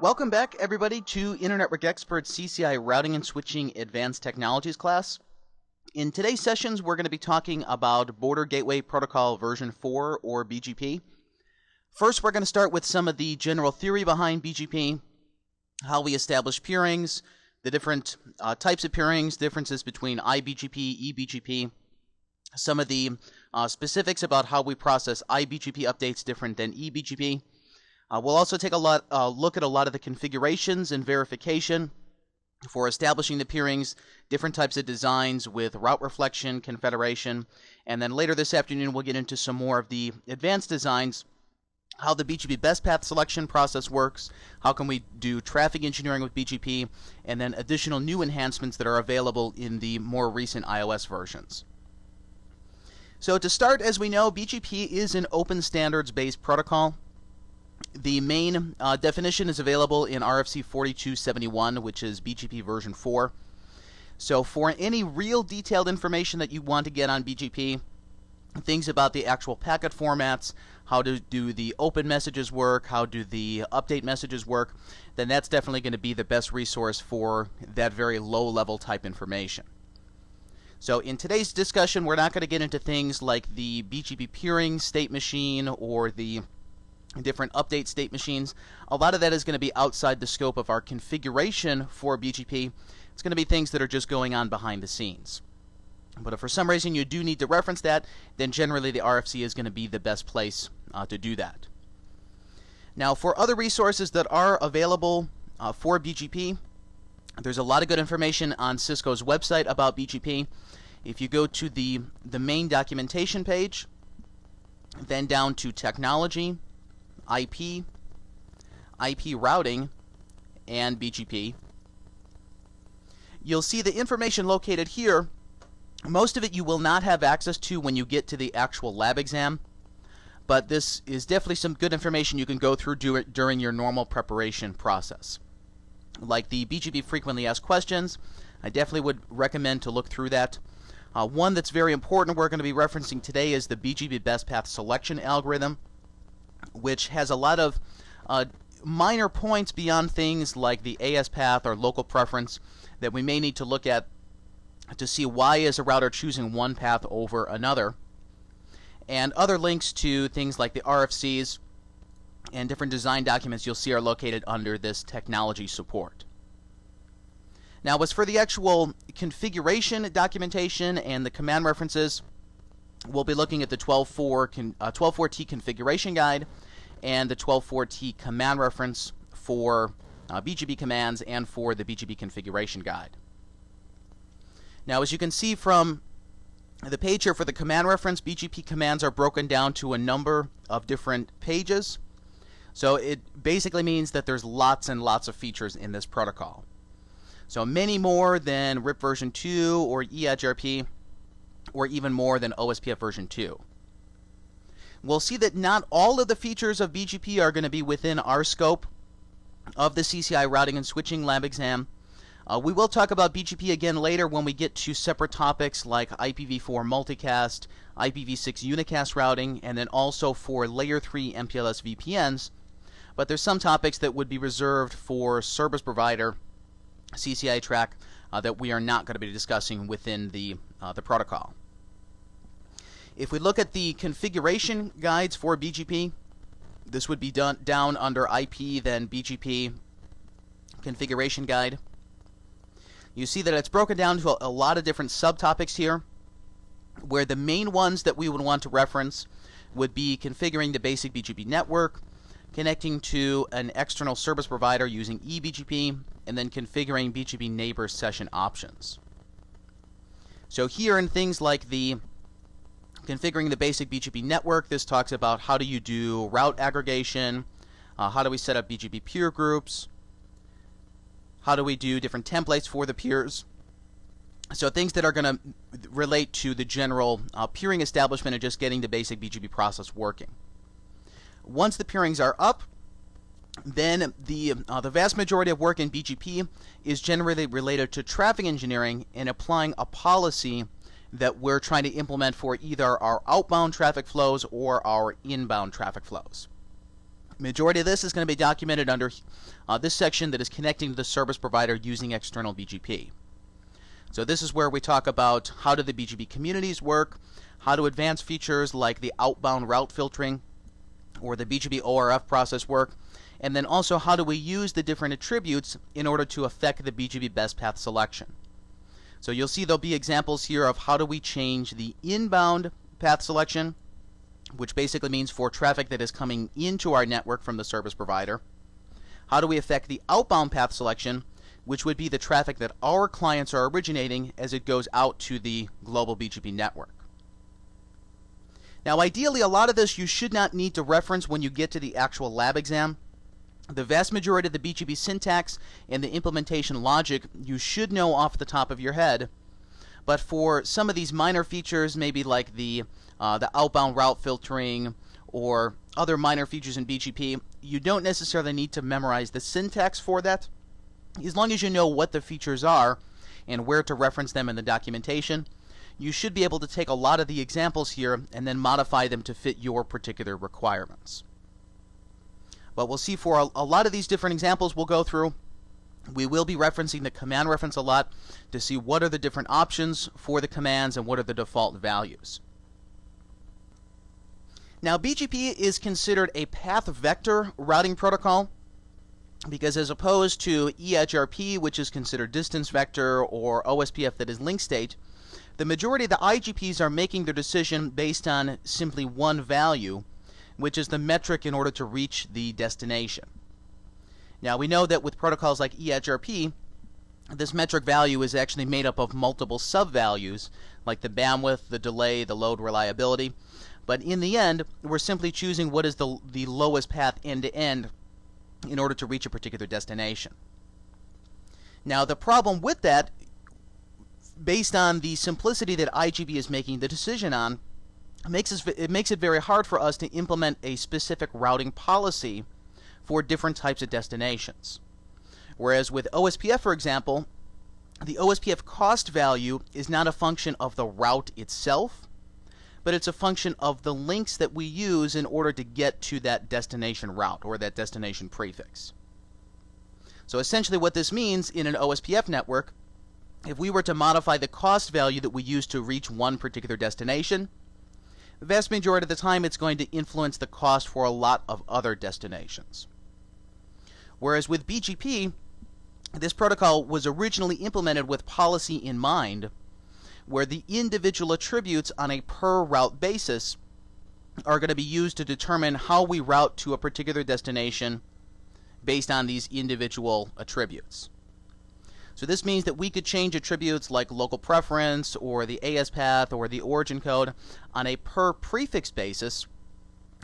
Welcome back, everybody, to Internet Network Expert CCI Routing and Switching Advanced Technologies class. In today's sessions, we're going to be talking about Border Gateway Protocol version 4, or BGP. First, we're going to start with some of the general theory behind BGP, how we establish peerings, the different types of peerings, differences between iBGP, eBGP, some of the specifics about how we process iBGP updates different than eBGP. We'll also take a look at a lot of the configurations and verification for establishing the peerings, different types of designs with route reflection, confederation, and then later this afternoon we'll get into some more of the advanced designs, how the BGP best path selection process works, how can we do traffic engineering with BGP, and then additional new enhancements that are available in the more recent iOS versions. So to start, as we know, BGP is an open standards-based protocol. The main definition is available in RFC 4271, which is BGP version 4. So for any real detailed information that you want to get on BGP, things about the actual packet formats, how to do the open messages work, how do the update messages work, then that's definitely going to be the best resource for that very low-level type information. So in today's discussion, we're not going to get into things like the BGP peering state machine or the different update state machines. A lot of that is going to be outside the scope of our configuration for BGP. It's going to be things that are just going on behind the scenes. But if for some reason you do need to reference that, then generally the RFC is going to be the best place to do that. Now, for other resources that are available for BGP, there's a lot of good information on Cisco's website about BGP. If you go to the main documentation page, then down to technology, IP routing, and BGP, you'll see the information located here. Most of it you will not have access to when you get to the actual lab exam, but this is definitely some good information you can go through during your normal preparation process. Like the BGP frequently asked questions, I definitely would recommend to look through that. One that's very important we're going to be referencing today is the BGP best path selection algorithm, which has a lot of minor points beyond things like the AS path or local preference that we may need to look at to see why is a router choosing one path over another, and other links to things like the RFCs and different design documents you'll see are located under this technology support. Now, as for the actual configuration documentation and the command references, we'll be looking at the 12.4T configuration guide and the 12.4T command reference for BGP commands and for the BGP configuration guide. Now, as you can see from the page here for the command reference, BGP commands are broken down to a number of different pages. So it basically means that there's lots and lots of features in this protocol. So many more than RIP version 2 or eIGRP, or even more than OSPF version 2. We'll see that not all of the features of BGP are going to be within our scope of the CCI Routing and Switching Lab exam. We will talk about BGP again later when we get to separate topics like IPv4 multicast, IPv6 unicast routing, and then also for layer 3 MPLS VPNs. But there's some topics that would be reserved for service provider CCI track that we are not going to be discussing within the protocol. If we look at the configuration guides for BGP, this would be down under IP, then BGP configuration guide. You see that it's broken down to a lot of different subtopics here, where the main ones that we would want to reference would be configuring the basic BGP network, connecting to an external service provider using eBGP, and then configuring BGP neighbor session options. So here in things like the configuring the basic BGP network, this talks about how do you do route aggregation, how do we set up BGP peer groups, how do we do different templates for the peers. So things that are going to relate to the general peering establishment and just getting the basic BGP process working. Once the peerings are up, then the vast majority of work in BGP is generally related to traffic engineering and applying a policy that we're trying to implement for either our outbound traffic flows or our inbound traffic flows. Majority of this is going to be documented under this section that is connecting to the service provider using external BGP. So this is where we talk about how do the BGP communities work, how do advanced features like the outbound route filtering or the BGP ORF process work, and then also how do we use the different attributes in order to affect the BGP best path selection. So you'll see there'll be examples here of how do we change the inbound path selection, which basically means for traffic that is coming into our network from the service provider. How do we affect the outbound path selection, which would be the traffic that our clients are originating as it goes out to the global BGP network. Now ideally, a lot of this you should not need to reference when you get to the actual lab exam. The vast majority of the BGP syntax and the implementation logic you should know off the top of your head, but for some of these minor features, maybe like the outbound route filtering or other minor features in BGP, you don't necessarily need to memorize the syntax for that. As long as you know what the features are and where to reference them in the documentation, you should be able to take a lot of the examples here and then modify them to fit your particular requirements. But we'll see for a lot of these different examples we'll go through, we will be referencing the command reference a lot to see what are the different options for the commands and what are the default values. Now BGP is considered a path vector routing protocol because as opposed to EHRP, which is considered distance vector, or OSPF that is link state, the majority of the IGPs are making their decision based on simply one value, which is the metric in order to reach the destination. Now we know that with protocols like EHRP, this metric value is actually made up of multiple sub-values, like the bandwidth, the delay, the load reliability. But in the end, we're simply choosing what is the lowest path end-to-end in order to reach a particular destination. Now the problem with that, based on the simplicity that IGP is making the decision on, it makes it very hard for us to implement a specific routing policy for different types of destinations. Whereas with OSPF, for example, the OSPF cost value is not a function of the route itself, but it's a function of the links that we use in order to get to that destination route or that destination prefix. So essentially what this means in an OSPF network, if we were to modify the cost value that we use to reach one particular destination, the vast majority of the time it's going to influence the cost for a lot of other destinations. Whereas with BGP, this protocol was originally implemented with policy in mind, where the individual attributes on a per route basis are going to be used to determine how we route to a particular destination based on these individual attributes. So this means that we could change attributes like local preference or the AS path or the origin code on a per prefix basis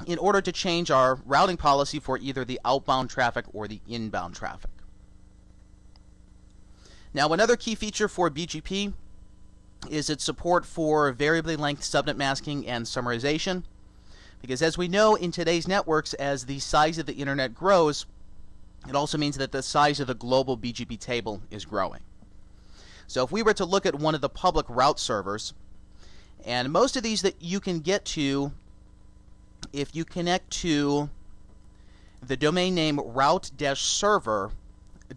in order to change our routing policy for either the outbound traffic or the inbound traffic. Now another key feature for BGP is its support for variably length subnet masking and summarization, because as we know in today's networks, as the size of the internet grows, it also means that the size of the global BGP table is growing. So if we were to look at one of the public route servers, and most of these that you can get to if you connect to the domain name route-server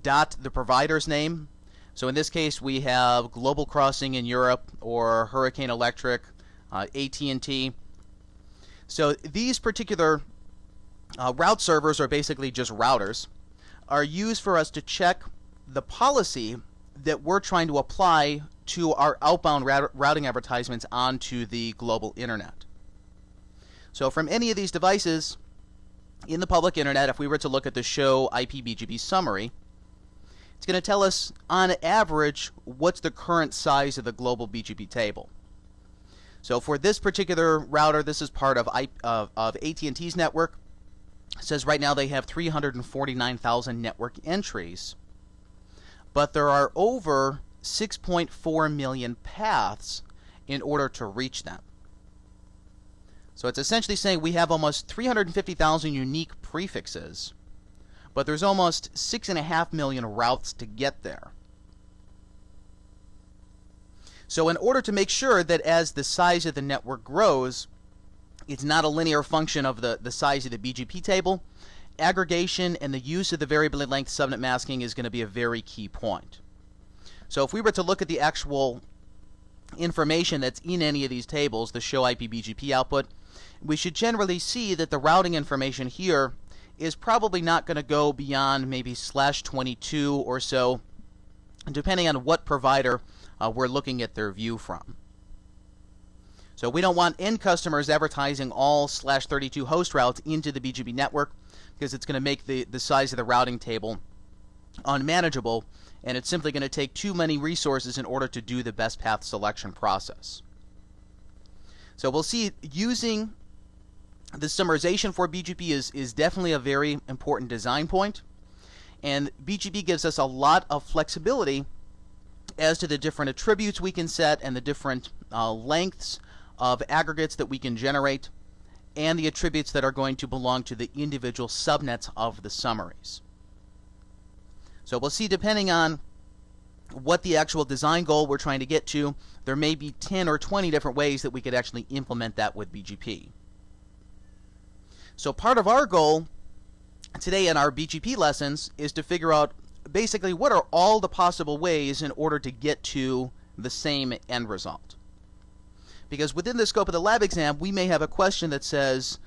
dot the provider's name. So in this case we have Global Crossing in Europe or Hurricane Electric, AT&T. So these particular route servers are basically just routers, are used for us to check the policy that we're trying to apply to our outbound routing advertisements onto the global internet. So from any of these devices in the public internet, if we were to look at the show IPBGP summary, it's going to tell us on average what's the current size of the global BGP table. So for this particular router, this is part of AT&T's network. It says right now they have 349,000 network entries, but there are over 6.4 million paths in order to reach them. So it's essentially saying we have almost 350,000 unique prefixes, but there's almost 6.5 million routes to get there. So in order to make sure that as the size of the network grows, it's not a linear function of the size of the BGP table, aggregation and the use of the variable length subnet masking is going to be a very key point. So if we were to look at the actual information that's in any of these tables, the show IP BGP output, we should generally see that the routing information here is probably not going to go beyond maybe /22 or so, depending on what provider we're looking at their view from. So we don't want end customers advertising all /32 host routes into the BGP network, because it's going to make the size of the routing table unmanageable, and it's simply going to take too many resources in order to do the best path selection process. So we'll see using the summarization for BGP is definitely a very important design point, and BGP gives us a lot of flexibility as to the different attributes we can set and the different lengths of aggregates that we can generate, and the attributes that are going to belong to the individual subnets of the summaries. So we'll see, depending on what the actual design goal we're trying to get to, there may be 10 or 20 different ways that we could actually implement that with BGP. So part of our goal today in our BGP lessons is to figure out basically what are all the possible ways in order to get to the same end result. Because within the scope of the lab exam, we may have a question that says,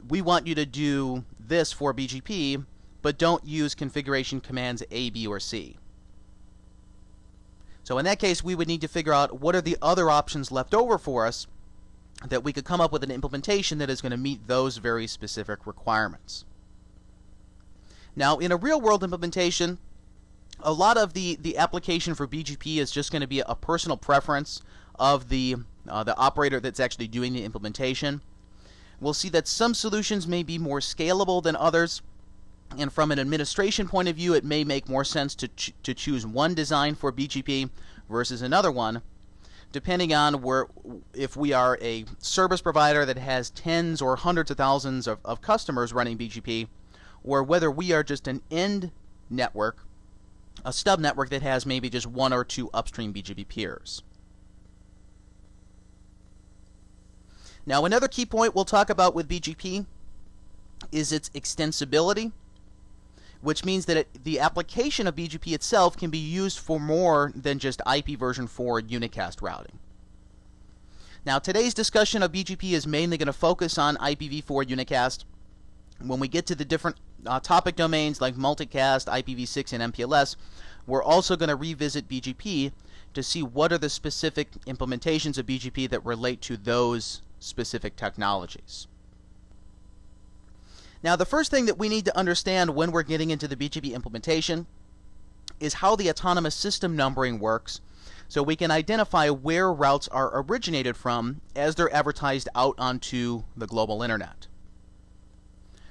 we want you to do this for BGP, but don't use configuration commands A, B, or C. So in that case, we would need to figure out what are the other options left over for us that we could come up with an implementation that is going to meet those very specific requirements. Now, in a real-world implementation, a lot of the application for BGP is just going to be a personal preference of the operator that's actually doing the implementation. We'll see that some solutions may be more scalable than others, and from an administration point of view, it may make more sense to choose one design for BGP versus another one, depending on if we are a service provider that has tens or hundreds of thousands of customers running BGP, or whether we are just an end network, a stub network that has maybe just one or two upstream BGP peers. Now, another key point we'll talk about with BGP is its extensibility, which means that the application of BGP itself can be used for more than just IP version 4 unicast routing. Now, today's discussion of BGP is mainly going to focus on IPv4 unicast. When we get to the different topic domains like multicast, IPv6, and MPLS, we're also going to revisit BGP to see what are the specific implementations of BGP that relate to those specific technologies. Now, the first thing that we need to understand when we're getting into the BGP implementation is how the autonomous system numbering works, so we can identify where routes are originated from as they're advertised out onto the global internet.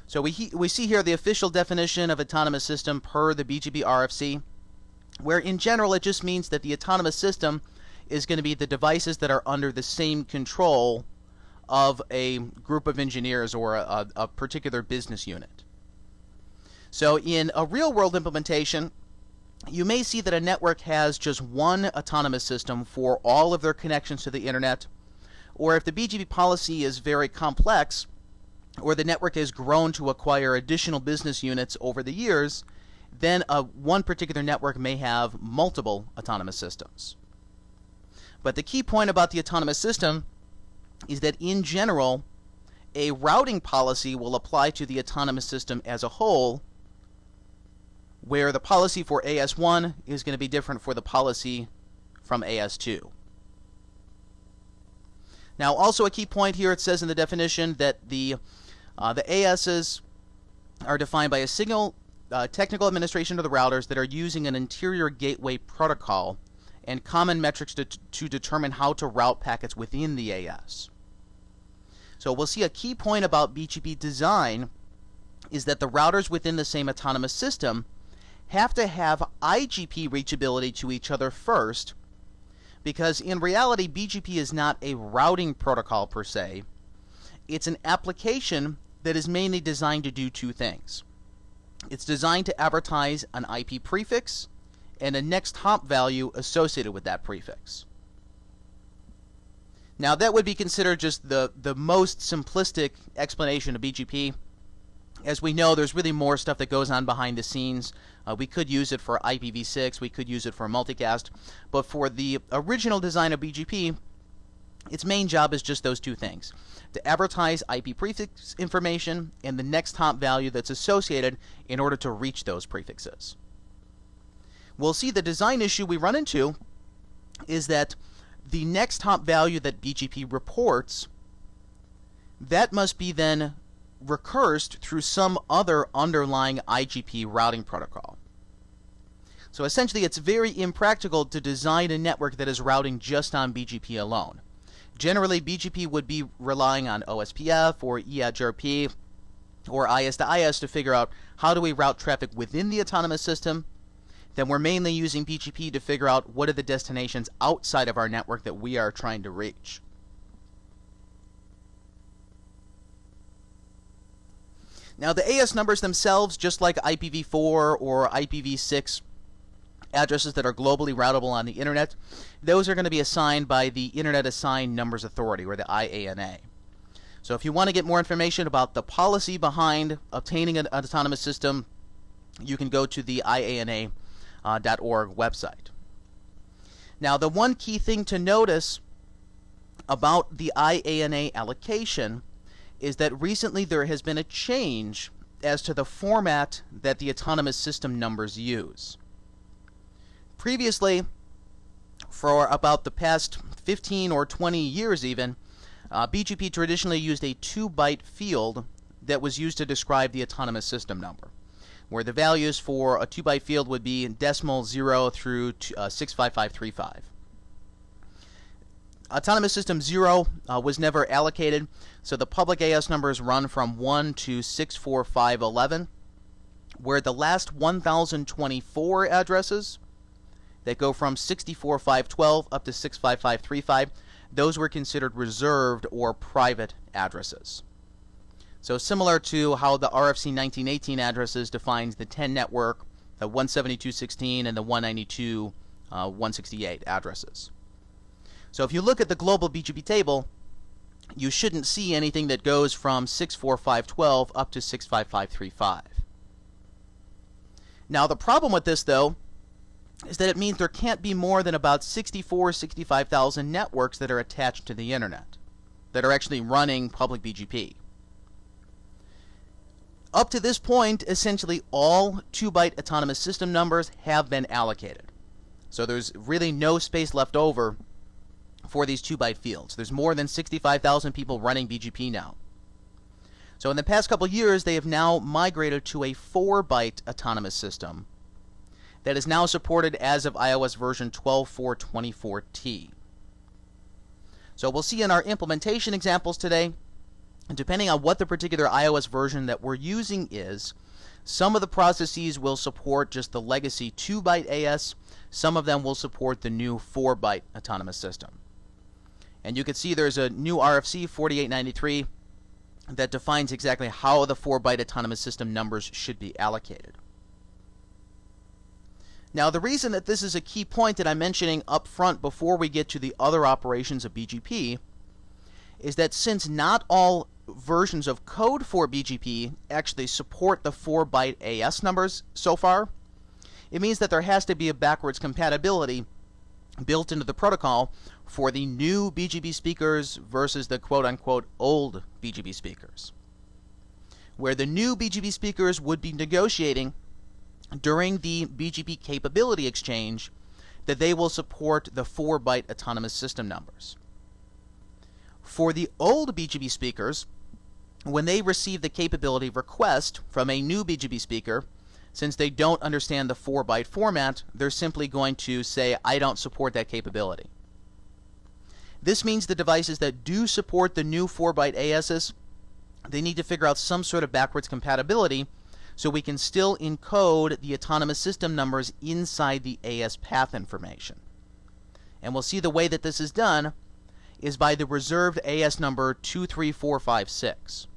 So we see here the official definition of autonomous system per the BGP RFC, where in general it just means that the autonomous system is going to be the devices that are under the same control of a group of engineers or a particular business unit. So in a real-world implementation, you may see that a network has just one autonomous system for all of their connections to the internet, or if the BGP policy is very complex, or the network has grown to acquire additional business units over the years, then one particular network may have multiple autonomous systems. But the key point about the autonomous system is that in general, a routing policy will apply to the autonomous system as a whole, where the policy for AS1 is going to be different for the policy from AS2. Now, also a key point here, it says in the definition that the ASs are defined by a single technical administration of the routers that are using an interior gateway protocol and common metrics to determine how to route packets within the AS. So we'll see a key point about BGP design is that the routers within the same autonomous system have to have IGP reachability to each other first, because in reality BGP is not a routing protocol per se. It's an application that is mainly designed to do two things. It's designed to advertise an IP prefix and a next hop value associated with that prefix. Now, that would be considered just the most simplistic explanation of BGP. As we know, there's really more stuff that goes on behind the scenes. We could use it for IPv6, we could use it for multicast, but for the original design of BGP, its main job is just those two things: to advertise IP prefix information and the next hop value that's associated in order to reach those prefixes. We'll see the design issue we run into is that the next hop value that BGP reports, that must be then recursed through some other underlying IGP routing protocol. So essentially, it's very impractical to design a network that is routing just on BGP alone. Generally, BGP would be relying on OSPF or EIGRP or IS to IS to figure out how do we route traffic within the autonomous system. Then we're mainly using BGP to figure out what are the destinations outside of our network that we are trying to reach. Now, the AS numbers themselves, just like IPv4 or IPv6 addresses that are globally routable on the internet, those are going to be assigned by the Internet Assigned Numbers Authority, or the IANA. So if you want to get more information about the policy behind obtaining an autonomous system, you can go to the IANA.org website. Now, the one key thing to notice about the IANA allocation is that recently there has been a change as to the format that the autonomous system numbers use. Previously, for about the past 15 or 20 years even, BGP traditionally used a 2-byte field that was used to describe the autonomous system number, where the values for a 2-byte field would be decimal 0 through 65535. Autonomous System 0 was never allocated, so the public AS numbers run from 1 to 64511, where the last 1024 addresses that go from 64512 up to 65535, those were considered reserved or private addresses. So similar to how the RFC 1918 addresses defines the 10 network, the 172.16, and the 192.168 addresses. So if you look at the global BGP table, you shouldn't see anything that goes from 64512 up to 65535. Now, the problem with this, though, is that it means there can't be more than about 65,000 networks that are attached to the internet, that are actually running public BGP. Up to this point, essentially all 2-byte autonomous system numbers have been allocated. So there's really no space left over for these 2-byte fields. There's more than 65,000 people running BGP now. So in the past couple years, they have now migrated to a 4-byte autonomous system that is now supported as of iOS version 12.4.24t. So we'll see in our implementation examples today, depending on what the particular iOS version that we're using is, some of the processes will support just the legacy 2-byte AS, some of them will support the new 4-byte autonomous system. And you can see there's a new RFC 4893 that defines exactly how the 4-byte autonomous system numbers should be allocated. Now, the reason that this is a key point that I'm mentioning up front before we get to the other operations of BGP is that since not all versions of code for BGP actually support the 4-byte AS numbers so far, it means that there has to be a backwards compatibility built into the protocol for the new BGP speakers versus the quote-unquote old BGP speakers, where the new BGP speakers would be negotiating during the BGP capability exchange that they will support the 4-byte autonomous system numbers. For the old BGP speakers, when they receive the capability request from a new BGP speaker, since they don't understand the 4-byte format, they're simply going to say, I don't support that capability. This means the devices that do support the new 4-byte ASs, they need to figure out some sort of backwards compatibility so we can still encode the autonomous system numbers inside the AS path information. And we'll see the way that this is done is by the reserved AS number 23456.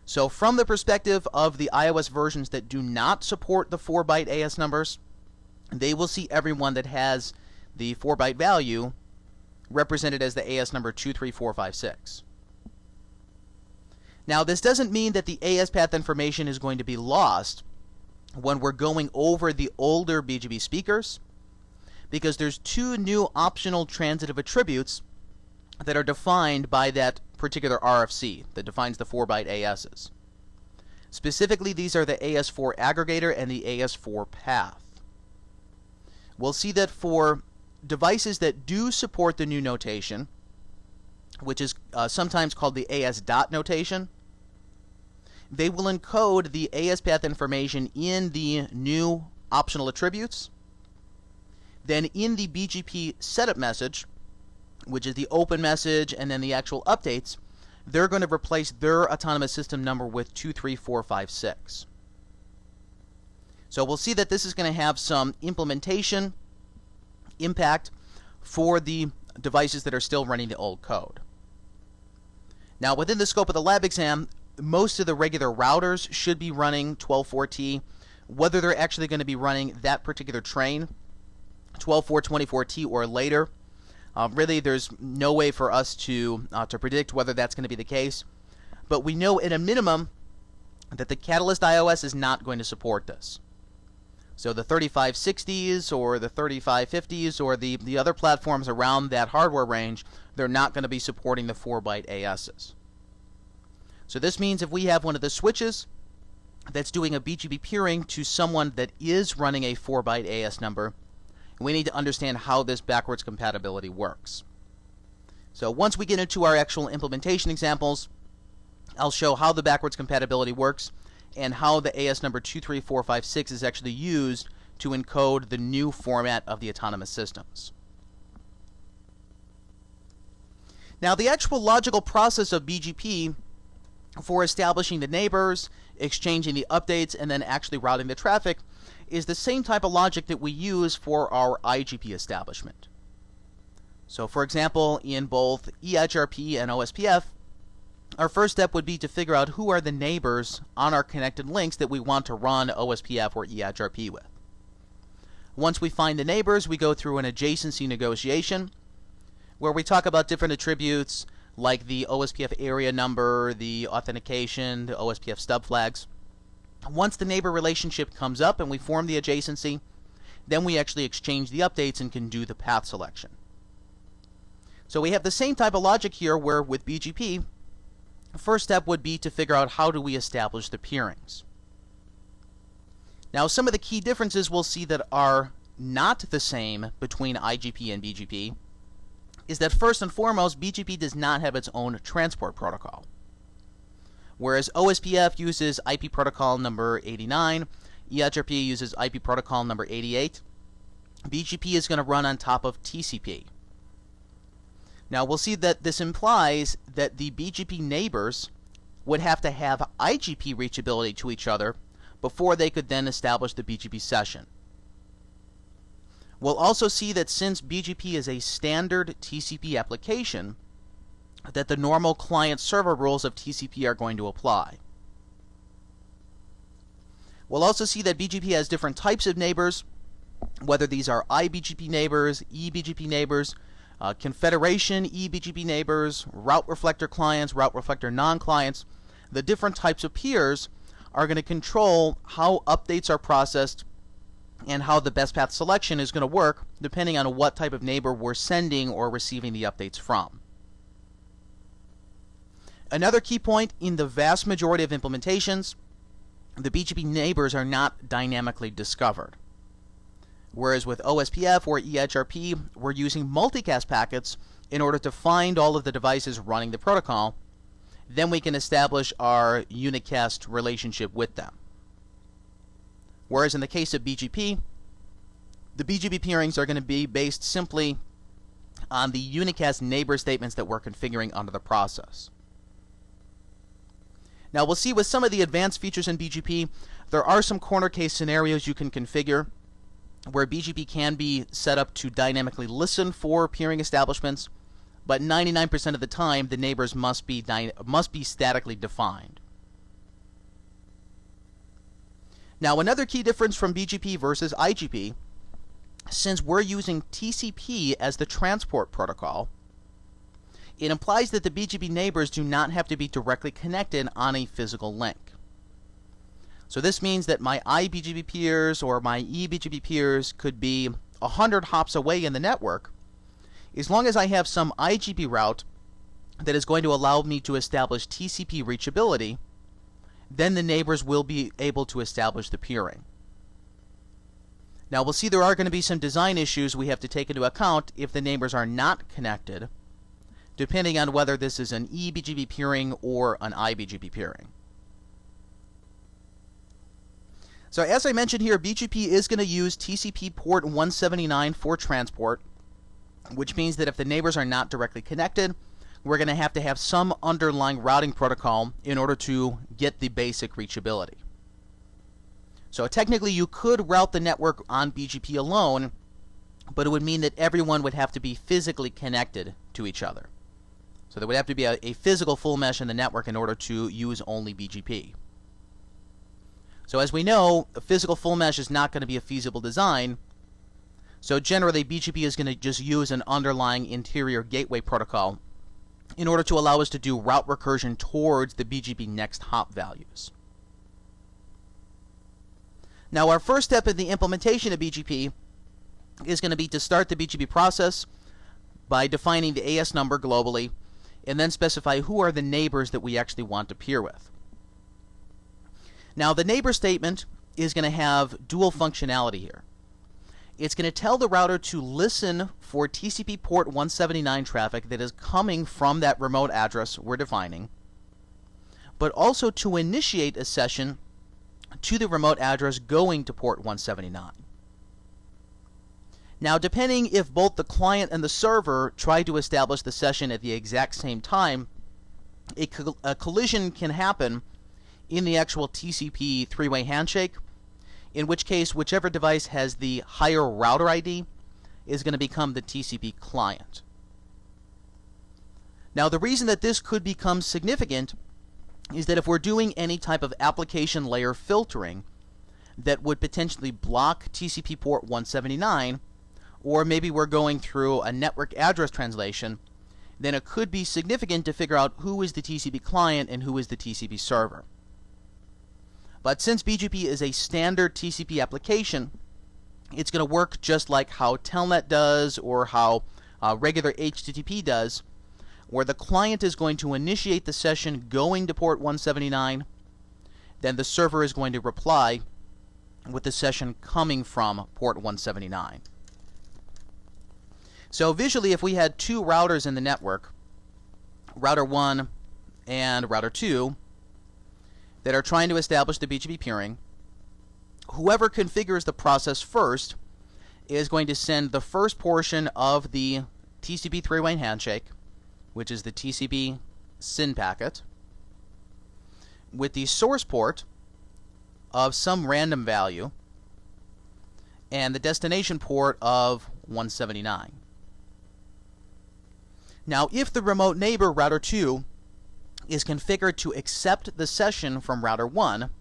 So from the perspective of the iOS versions that do not support the 4-byte AS numbers, they will see everyone that has the 4-byte value represented as the AS number 23456. Now, this doesn't mean that the AS path information is going to be lost when we're going over the older BGP speakers, because there's two new optional transitive attributes that are defined by that particular RFC that defines the 4-byte ASs. Specifically, these are the AS4 aggregator and the AS4 path. We'll see that for devices that do support the new notation, which is sometimes called the AS dot notation, they will encode the AS path information in the new optional attributes. Then in the BGP setup message, which is the open message and then the actual updates, they're going to replace their autonomous system number with 23456. So we'll see that this is going to have some implementation impact for the devices that are still running the old code. Now, within the scope of the lab exam, most of the regular routers should be running 12.4T. Whether they're actually going to be running that particular train, 12.4.24T or later, really there's no way for us to predict whether that's going to be the case. But we know at a minimum that the Catalyst iOS is not going to support this. So the 3560s or the 3550s or the other platforms around that hardware range, they're not going to be supporting the 4-byte ASs. So this means if we have one of the switches that's doing a BGP peering to someone that is running a 4-byte AS number, we need to understand how this backwards compatibility works. So once we get into our actual implementation examples, I'll show how the backwards compatibility works and how the AS number 23456 is actually used to encode the new format of the autonomous systems. Now, the actual logical process of BGP for establishing the neighbors, exchanging the updates, and then actually routing the traffic is the same type of logic that we use for our IGP establishment. So, for example, in both EHRP and OSPF, our first step would be to figure out who are the neighbors on our connected links that we want to run OSPF or EHRP with. Once we find the neighbors, we go through an adjacency negotiation where we talk about different attributes like the OSPF area number, the authentication, the OSPF stub flags. Once the neighbor relationship comes up and we form the adjacency, then we actually exchange the updates and can do the path selection. So we have the same type of logic here where with BGP, first step would be to figure out how do we establish the peerings. Now, some of the key differences we'll see that are not the same between IGP and BGP is that first and foremost, BGP does not have its own transport protocol. Whereas OSPF uses IP protocol number 89, EHRP uses IP protocol number 88, BGP is going to run on top of TCP. Now, we'll see that this implies that the BGP neighbors would have to have IGP reachability to each other before they could then establish the BGP session. We'll also see that since BGP is a standard TCP application, that the normal client-server rules of TCP are going to apply. We'll also see that BGP has different types of neighbors, whether these are iBGP neighbors, eBGP neighbors, confederation eBGP neighbors, route reflector clients, route reflector non-clients. The different types of peers are going to control how updates are processed and how the best path selection is going to work depending on what type of neighbor we're sending or receiving the updates from. Another key point, in the vast majority of implementations, the BGP neighbors are not dynamically discovered. Whereas with OSPF or EHRP, we're using multicast packets in order to find all of the devices running the protocol. Then we can establish our unicast relationship with them. Whereas in the case of BGP, the BGP peerings are going to be based simply on the unicast neighbor statements that we're configuring under the process. Now, we'll see with some of the advanced features in BGP, there are some corner case scenarios you can configure where BGP can be set up to dynamically listen for peering establishments, but 99% of the time the neighbors must be statically defined. Now, another key difference from BGP versus IGP, since we're using TCP as the transport protocol, it implies that the BGP neighbors do not have to be directly connected on a physical link. So this means that my iBGP peers or my eBGP peers could be 100 hops away in the network. As long as I have some IGP route that is going to allow me to establish TCP reachability, then the neighbors will be able to establish the peering. Now we'll see there are going to be some design issues we have to take into account if the neighbors are not connected, depending on whether this is an eBGP peering or an iBGP peering. So as I mentioned here, BGP is going to use TCP port 179 for transport, which means that if the neighbors are not directly connected, we're going to have some underlying routing protocol in order to get the basic reachability. So technically you could route the network on BGP alone, but it would mean that everyone would have to be physically connected to each other. So there would have to be a physical full mesh in the network in order to use only BGP. So as we know, a physical full mesh is not going to be a feasible design. So generally, BGP is going to just use an underlying interior gateway protocol in order to allow us to do route recursion towards the BGP next hop values. Now, our first step in the implementation of BGP is going to be to start the BGP process by defining the AS number globally and then specify who are the neighbors that we actually want to peer with. Now, the neighbor statement is going to have dual functionality here. It's going to tell the router to listen for TCP port 179 traffic that is coming from that remote address we're defining, but also to initiate a session to the remote address going to port 179. Now, depending if both the client and the server try to establish the session at the exact same time, a collision can happen in the actual TCP three-way handshake, in which case whichever device has the higher router ID is going to become the TCP client. Now, the reason that this could become significant is that if we're doing any type of application layer filtering that would potentially block TCP port 179, or maybe we're going through a network address translation, then it could be significant to figure out who is the TCP client and who is the TCP server. But since BGP is a standard TCP application, it's going to work just like how Telnet does or how regular HTTP does, where the client is going to initiate the session going to port 179, then the server is going to reply with the session coming from port 179. So visually, if we had two routers in the network, router 1 and router 2, that are trying to establish the BGP peering, whoever configures the process first is going to send the first portion of the TCP three-way handshake, which is the TCP SYN packet, with the source port of some random value and the destination port of 179. Now, if the remote neighbor, router 2, is configured to accept the session from router 1,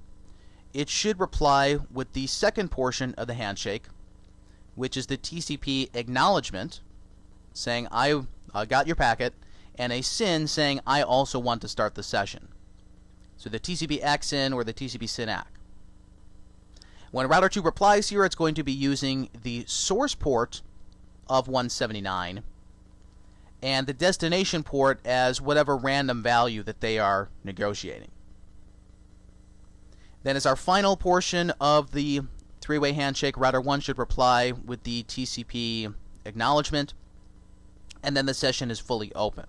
it should reply with the second portion of the handshake, which is the TCP acknowledgement, saying, I got your packet, and a SYN saying, I also want to start the session. So the TCP ACK-SYN or the TCP SYN ACK. When router 2 replies here, it's going to be using the source port of 179 and the destination port as whatever random value that they are negotiating. Then as our final portion of the three-way handshake, router 1 should reply with the TCP acknowledgement, and then the session is fully open.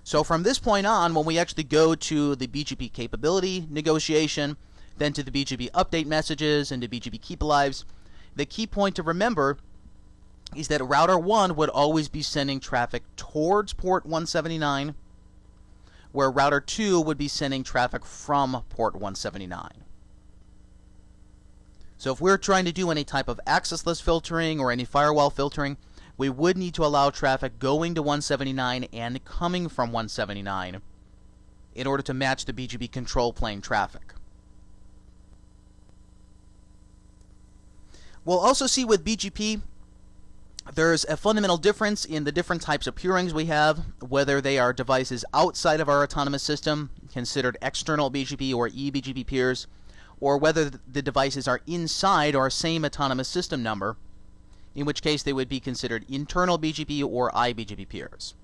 So from this point on, when we actually go to the BGP capability negotiation, then to the BGP update messages and to BGP keep alives, the key point to remember is that router 1 would always be sending traffic towards port 179, where router 2 would be sending traffic from port 179. So if we're trying to do any type of access list filtering or any firewall filtering, we would need to allow traffic going to 179 and coming from 179 in order to match the BGP control plane traffic. We'll also see with BGP There's a fundamental difference in the different types of peerings we have, whether they are devices outside of our autonomous system, considered external BGP or eBGP peers, or whether the devices are inside our same autonomous system number, in which case they would be considered internal BGP or iBGP peers.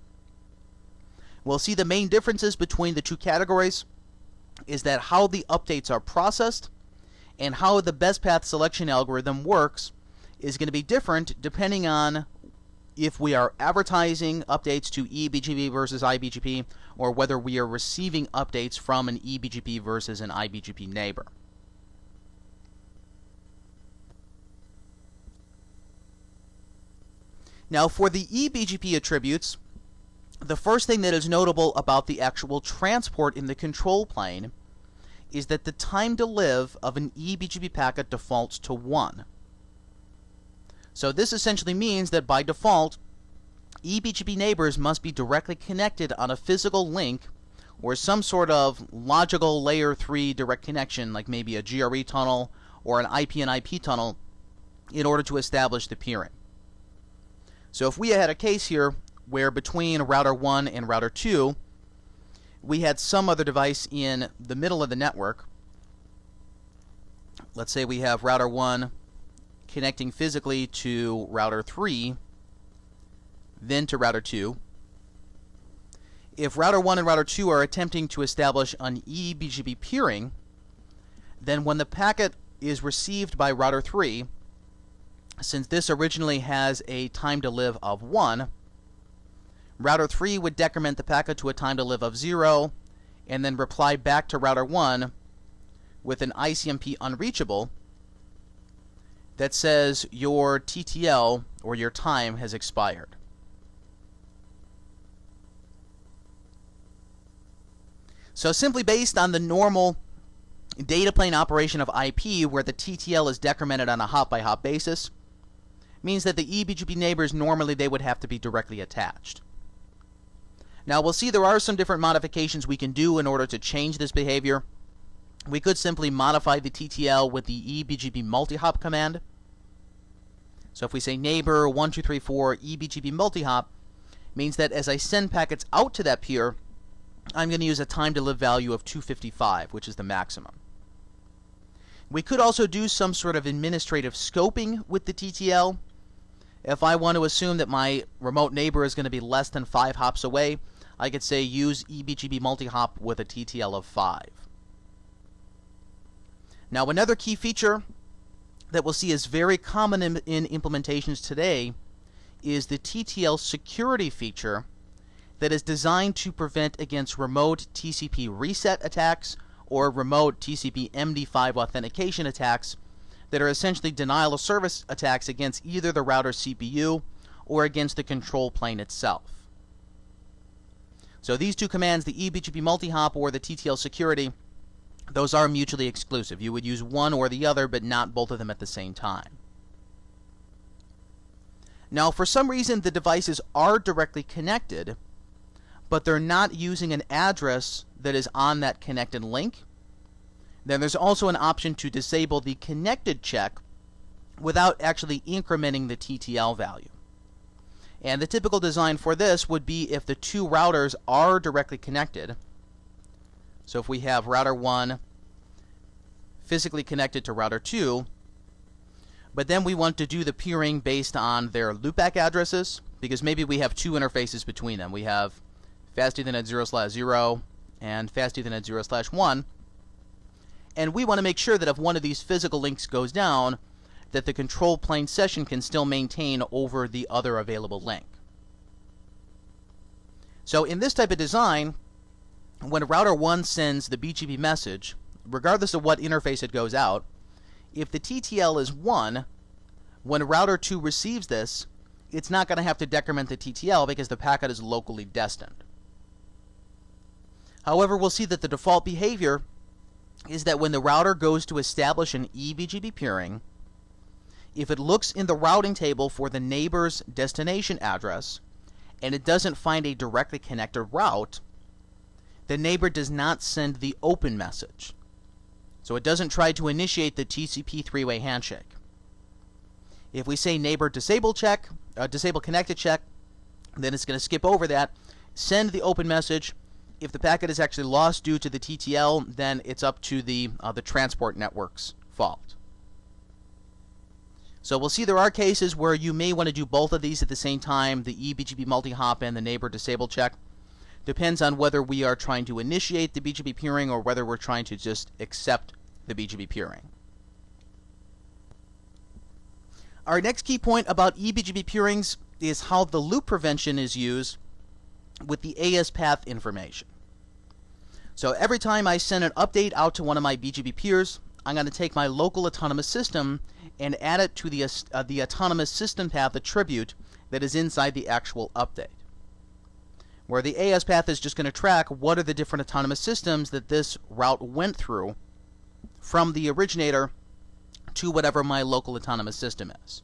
We'll see the main differences between the two categories is that how the updates are processed and how the best path selection algorithm works is going to be different depending on if we are advertising updates to eBGP versus iBGP, or whether we are receiving updates from an eBGP versus an iBGP neighbor. Now, for the eBGP attributes, the first thing that is notable about the actual transport in the control plane is that the time to live of an eBGP packet defaults to 1. So this essentially means that by default, eBGP neighbors must be directly connected on a physical link or some sort of logical layer 3 direct connection, like maybe a GRE tunnel or an IP and IP tunnel, in order to establish the peering. So if we had a case here where between router 1 and router 2, we had some other device in the middle of the network. Let's say we have router 1 connecting physically to router 3, then to router 2. If router 1 and router 2 are attempting to establish an eBGP peering, then when the packet is received by router 3, since this originally has a time to live of 1, router 3 would decrement the packet to a time to live of 0, and then reply back to router 1 with an ICMP unreachable that says your TTL, or your time, has expired. So simply based on the normal data plane operation of IP, where the TTL is decremented on a hop-by-hop basis, means that the eBGP neighbors normally they would have to be directly attached. Now we'll see there are some different modifications we can do in order to change this behavior. We could simply modify the TTL with the eBGP multi-hop command. So if we say neighbor 1234 eBGP multi-hop, means that as I send packets out to that peer, I'm going to use a time to live value of 255, which is the maximum. We could also do some sort of administrative scoping with the TTL. If I want to assume that my remote neighbor is going to be less than 5 hops away, I could say use eBGP multi-hop with a TTL of 5. Now another key feature that we'll see is very common in implementations today is the TTL security feature that is designed to prevent against remote TCP reset attacks or remote TCP MD5 authentication attacks that are essentially denial of service attacks against either the router CPU or against the control plane itself. So these two commands, the eBGP multi-hop or the TTL security, those are mutually exclusive. You would use one or the other, but not both of them at the same time. Now, for some reason, the devices are directly connected, but they're not using an address that is on that connected link. Then there's also an option to disable the connected check without actually incrementing the TTL value. And the typical design for this would be if the two routers are directly connected. So if we have router 1 physically connected to router 2, but then we want to do the peering based on their loopback addresses, because maybe we have two interfaces between them. We have fast Ethernet 0/0 and fast Ethernet 0/1, and we want to make sure that if one of these physical links goes down, that the control plane session can still maintain over the other available link. So in this type of design, when router 1 sends the BGP message, regardless of what interface it goes out, if the TTL is 1, when router 2 receives this, it's not going to have to decrement the TTL because the packet is locally destined. However, we'll see that the default behavior is that when the router goes to establish an eBGP peering, if it looks in the routing table for the neighbor's destination address and it doesn't find a directly connected route, the neighbor does not send the open message. So it doesn't try to initiate the TCP three-way handshake. If we say neighbor disable check, disable connected check, then it's going to skip over that, send the open message. If the packet is actually lost due to the TTL, then it's up to the transport network's fault. So we'll see there are cases where you may want to do both of these at the same time, the eBGP multi-hop and the neighbor disable check. Depends on whether we are trying to initiate the BGP peering or whether we're trying to just accept the BGP peering. Our next key point about eBGP peerings is how the loop prevention is used with the AS path information. So every time I send an update out to one of my BGP peers, I'm going to take my local autonomous system and add it to the autonomous system path attribute that is inside the actual update. Where the AS path is just going to track what are the different autonomous systems that this route went through from the originator to whatever my local autonomous system is.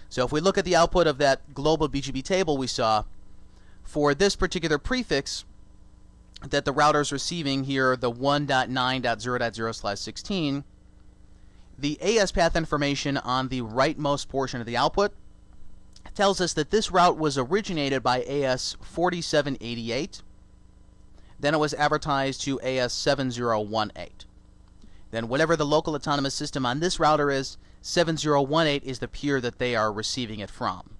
So if we look at the output of that global BGP table we saw, for this particular prefix that the router is receiving here, the 1.9.0.0/16, the AS path information on the rightmost portion of the output tells us that this route was originated by AS 4788. Then it was advertised to AS 7018. Then whatever the local autonomous system on this router is, 7018 is the peer that they are receiving it from.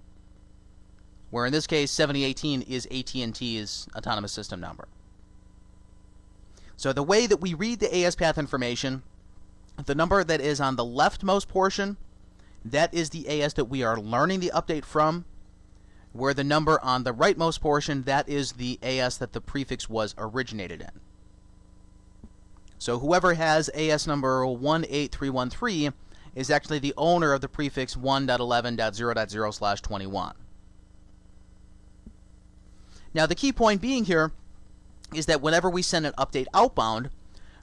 Where in this case, 7018 is AT&T's autonomous system number. So the way that we read the AS path information, the number that is on the leftmost portion, that is the AS that we are learning the update from, where the number on the rightmost portion, that is the AS that the prefix was originated in. So whoever has AS number 18313 is actually the owner of the prefix 1.11.0.0/21. Now the key point being here is that whenever we send an update outbound,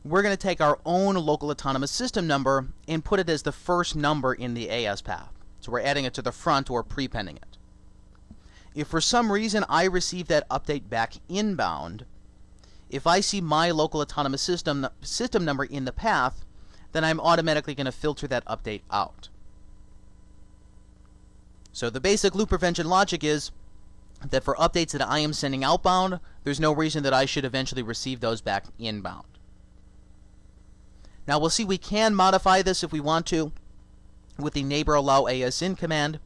we're going to take our own local autonomous system number and put it as the first number in the AS path. So we're adding it to the front or prepending it. If for some reason I receive that update back inbound, if I see my local autonomous system number in the path, then I'm automatically going to filter that update out. So the basic loop prevention logic is that for updates that I am sending outbound, there's no reason that I should eventually receive those back inbound. Now we'll see we can modify this if we want to with the neighbor allow ASIN command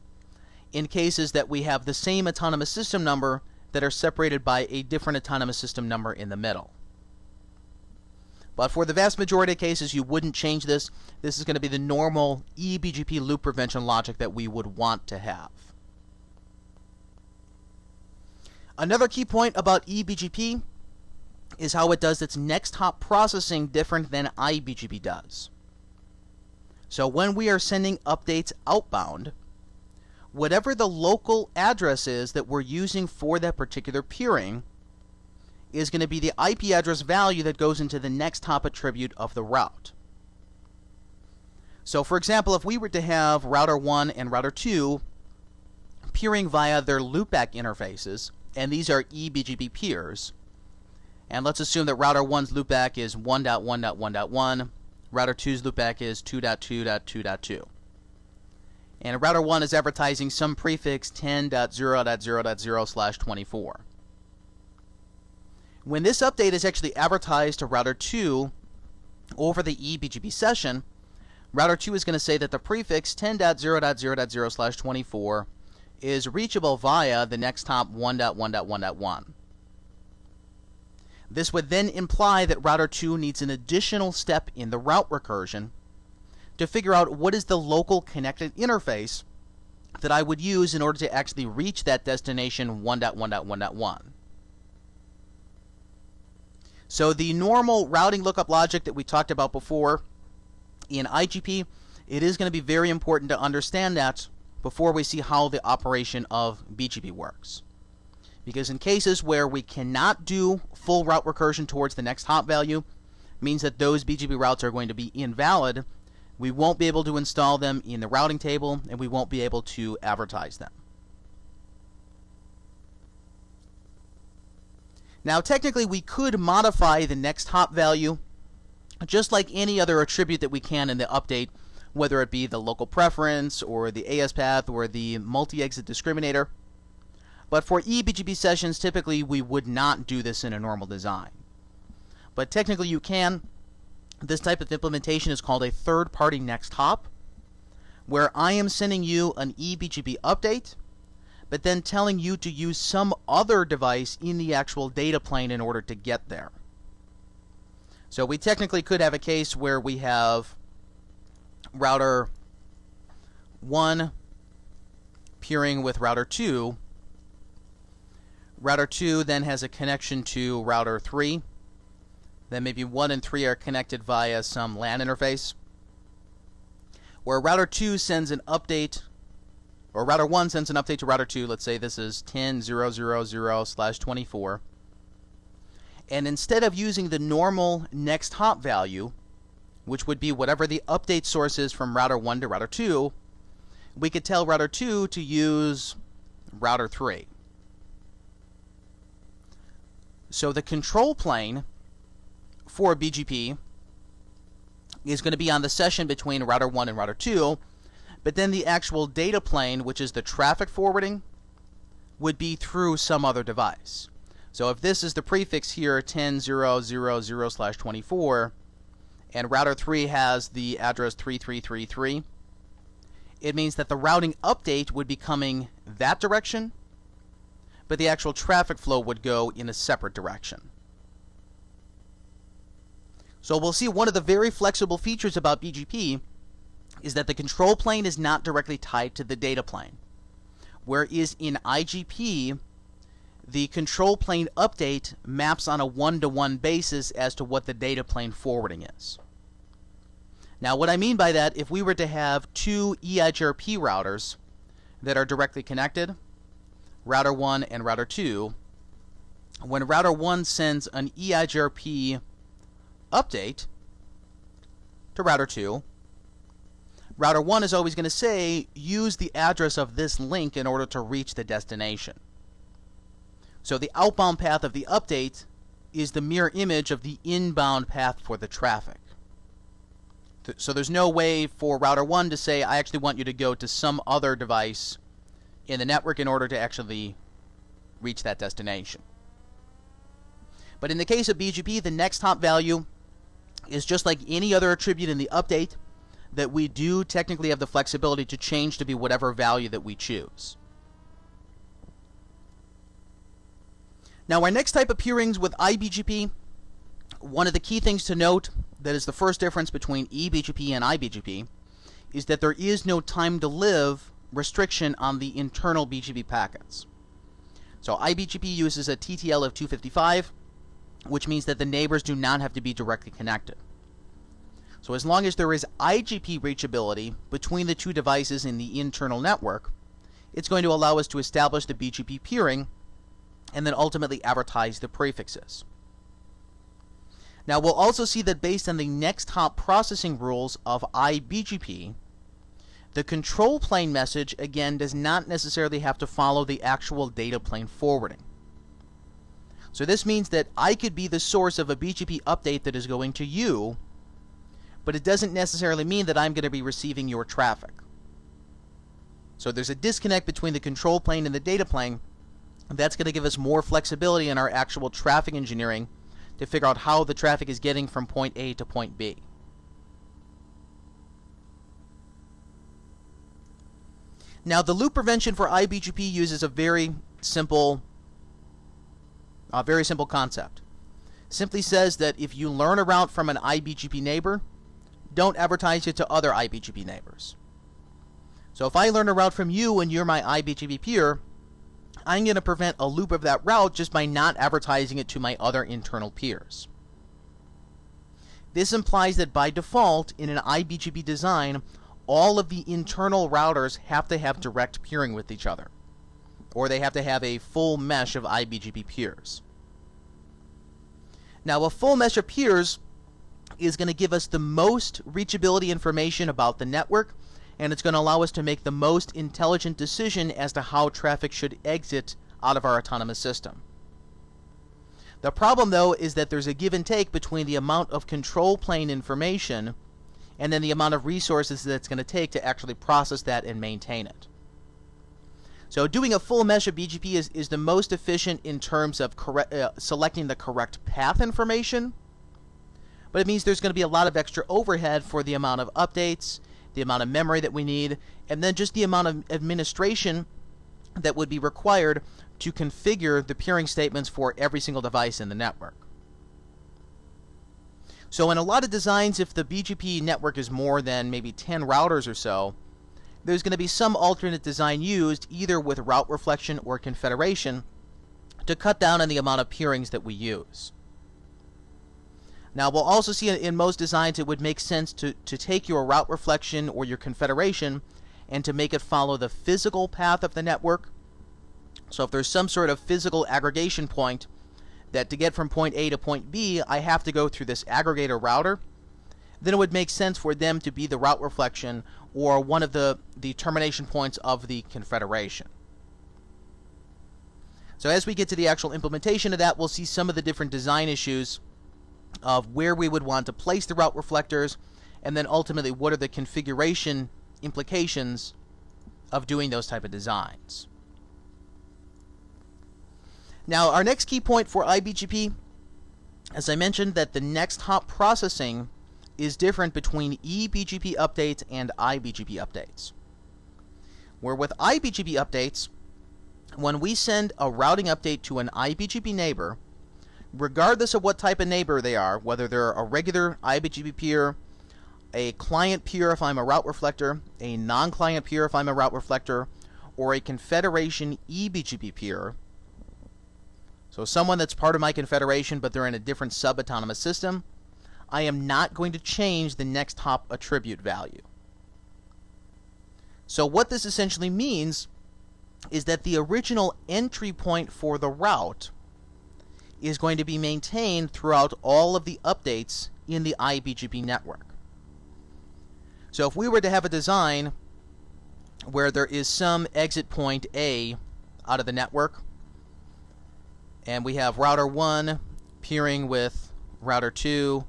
in cases that we have the same autonomous system number that are separated by a different autonomous system number in the middle. But for the vast majority of cases, you wouldn't change this. This is going to be the normal eBGP loop prevention logic that we would want to have. Another key point about eBGP is how it does its next hop processing different than iBGP does. So when we are sending updates outbound, whatever the local address is that we're using for that particular peering is going to be the IP address value that goes into the next hop attribute of the route. So for example, if we were to have router 1 and router 2 peering via their loopback interfaces, and these are eBGP peers, and let's assume that router 1's loopback is 1.1.1.1, router 2's loopback is 2.2.2.2. And router 1 is advertising some prefix 10.0.0.0/24. When this update is actually advertised to router 2 over the eBGP session, router 2 is going to say that the prefix 10.0.0.0/24 is reachable via the next hop 1.1.1.1. This would then imply that router 2 needs an additional step in the route recursion to figure out what is the local connected interface that I would use in order to actually reach that destination 1.1.1.1. So the normal routing lookup logic that we talked about before in IGP, it is going to be very important to understand that before we see how the operation of BGP works. Because in cases where we cannot do full route recursion towards the next hop value, means that those BGP routes are going to be invalid. We won't be able to install them in the routing table, and we won't be able to advertise them. Now, technically, we could modify the next hop value, just like any other attribute that we can in the update, whether it be the local preference or the AS path or the multi-exit discriminator. But for eBGP sessions, typically we would not do this in a normal design. But technically you can. This type of implementation is called a third-party next hop, where I am sending you an eBGP update, but then telling you to use some other device in the actual data plane in order to get there. So we technically could have a case where we have router 1 peering with router 2. Router 2 then has a connection to router 3. Then maybe 1 and 3 are connected via some LAN interface, where router 2 sends an update, or router 1 sends an update to router 2. Let's say this is 10.0.0.0/24. And instead of using the normal next hop value, which would be whatever the update source is from router 1 to router 2, we could tell router 2 to use router 3. So the control plane for BGP is going to be on the session between router 1 and router 2, but then the actual data plane, which is the traffic forwarding, would be through some other device. So if this is the prefix here, 10.0.0.0/24, and router 3 has the address 3333, it means that the routing update would be coming that direction, but the actual traffic flow would go in a separate direction. So we'll see one of the very flexible features about BGP is that the control plane is not directly tied to the data plane. Whereas in IGP, the control plane update maps on a one-to-one basis as to what the data plane forwarding is. Now what I mean by that, if we were to have two EIGRP routers that are directly connected, router 1 and router 2, when router 1 sends an EIGRP update to router 2, router 1 is always going to say, use the address of this link in order to reach the destination. So the outbound path of the update is the mirror image of the inbound path for the traffic. So there's no way for router 1 to say, I actually want you to go to some other device in the network in order to actually reach that destination. But in the case of BGP, the next hop value is just like any other attribute in the update, that we do technically have the flexibility to change to be whatever value that we choose. Now our next type of peerings with iBGP, one of the key things to note that is the first difference between eBGP and iBGP is that there is no time to live restriction on the internal BGP packets. So iBGP uses a TTL of 255, which means that the neighbors do not have to be directly connected. So as long as there is IGP reachability between the two devices in the internal network, it's going to allow us to establish the BGP peering and then ultimately advertise the prefixes. Now we'll also see that based on the next hop processing rules of iBGP, the control plane message again does not necessarily have to follow the actual data plane forwarding. So this means that I could be the source of a BGP update that is going to you, but it doesn't necessarily mean that I'm going to be receiving your traffic. So there's a disconnect between the control plane and the data plane, and that's going to give us more flexibility in our actual traffic engineering to figure out how the traffic is getting from point A to point B. Now the loop prevention for iBGP uses a very simple concept. Simply says that if you learn a route from an iBGP neighbor, don't advertise it to other iBGP neighbors. So if I learn a route from you and you're my iBGP peer, I'm going to prevent a loop of that route just by not advertising it to my other internal peers. This implies that by default in an iBGP design, all of the internal routers have to have direct peering with each other, or they have to have a full mesh of iBGP peers. Now a full mesh of peers is going to give us the most reachability information about the network, and it's going to allow us to make the most intelligent decision as to how traffic should exit out of our autonomous system. The problem though is that there's a give and take between the amount of control plane information and then the amount of resources that it's going to take to actually process that and maintain it. So doing a full mesh of BGP is the most efficient in terms of selecting the correct path information, but it means there's going to be a lot of extra overhead for the amount of updates, the amount of memory that we need, and then just the amount of administration that would be required to configure the peering statements for every single device in the network. So in a lot of designs, if the BGP network is more than maybe 10 routers or so, there's going to be some alternate design used, either with route reflection or confederation, to cut down on the amount of peerings that we use. Now, we'll also see in most designs it would make sense to take your route reflection or your confederation and to make it follow the physical path of the network. So if there's some sort of physical aggregation point that to get from point A to point B, I have to go through this aggregator router, then it would make sense for them to be the route reflection or one of the termination points of the confederation. So as we get to the actual implementation of that, we'll see some of the different design issues of where we would want to place the route reflectors, and then ultimately what are the configuration implications of doing those type of designs. Now, our next key point for iBGP, as I mentioned, that the next hop processing is different between eBGP updates and iBGP updates. Where with iBGP updates, when we send a routing update to an iBGP neighbor, regardless of what type of neighbor they are, whether they're a regular iBGP peer, a client peer if I'm a route reflector, a non-client peer if I'm a route reflector, or a confederation eBGP peer, so someone that's part of my confederation but they're in a different sub-autonomous system, I am not going to change the next hop attribute value. So what this essentially means is that the original entry point for the route is going to be maintained throughout all of the updates in the iBGP network. So if we were to have a design where there is some exit point A out of the network, and we have router 1 peering with router 2,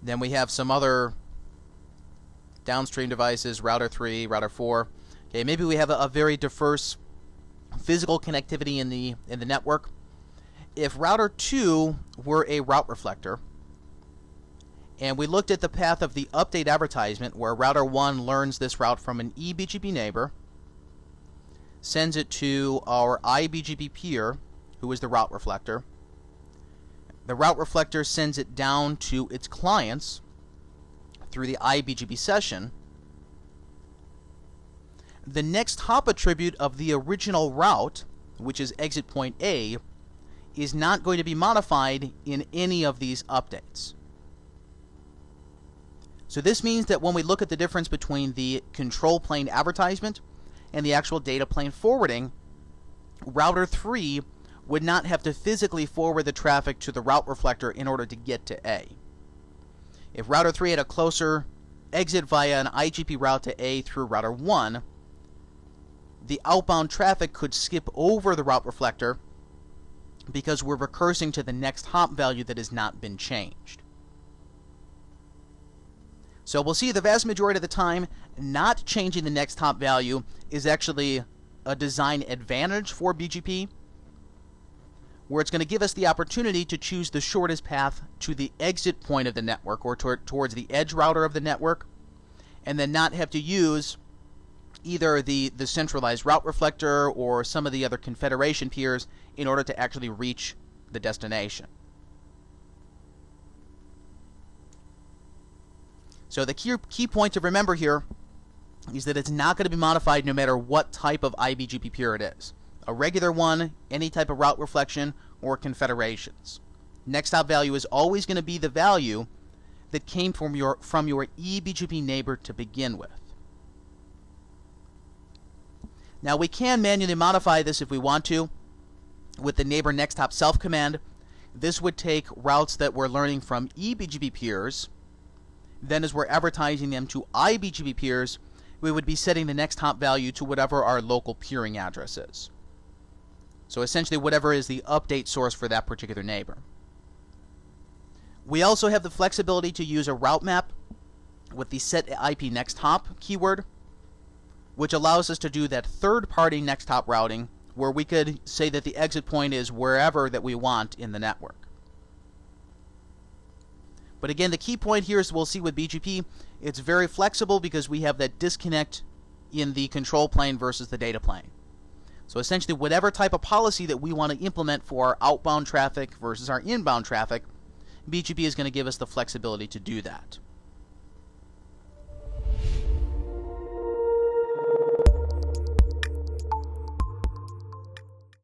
then we have some other downstream devices, router 3, router 4. Okay, maybe we have a very diverse physical connectivity in the network. If router 2 were a route reflector, and we looked at the path of the update advertisement where router 1 learns this route from an eBGP neighbor, sends it to our iBGP peer, who is the route reflector. The route reflector sends it down to its clients through the iBGP session. The next hop attribute of the original route, which is exit point A, is not going to be modified in any of these updates. So this means that when we look at the difference between the control plane advertisement and the actual data plane forwarding, router 3 would not have to physically forward the traffic to the route reflector in order to get to A. If router 3 had a closer exit via an IGP route to A through router 1, the outbound traffic could skip over the route reflector because we're recursing to the next hop value that has not been changed. So we'll see the vast majority of the time, not changing the next hop value is actually a design advantage for BGP, where it's going to give us the opportunity to choose the shortest path to the exit point of the network or towards the edge router of the network, and then not have to use either the centralized route reflector or some of the other confederation peers in order to actually reach the destination. So the key point to remember here is that it's not going to be modified no matter what type of iBGP peer it is. A regular one, any type of route reflection, or confederations. Next hop value is always going to be the value that came from your eBGP neighbor to begin with. Now we can manually modify this if we want to with the neighbor next hop self command. This would take routes that we're learning from eBGP peers. Then as we're advertising them to iBGP peers, we would be setting the next hop value to whatever our local peering address is. So essentially whatever is the update source for that particular neighbor. We also have the flexibility to use a route map with the set IP next hop keyword, which allows us to do that third-party next hop routing, where we could say that the exit point is wherever that we want in the network. But again, the key point here is we'll see with BGP, it's very flexible because we have that disconnect in the control plane versus the data plane. So essentially, whatever type of policy that we want to implement for our outbound traffic versus our inbound traffic, BGP is going to give us the flexibility to do that.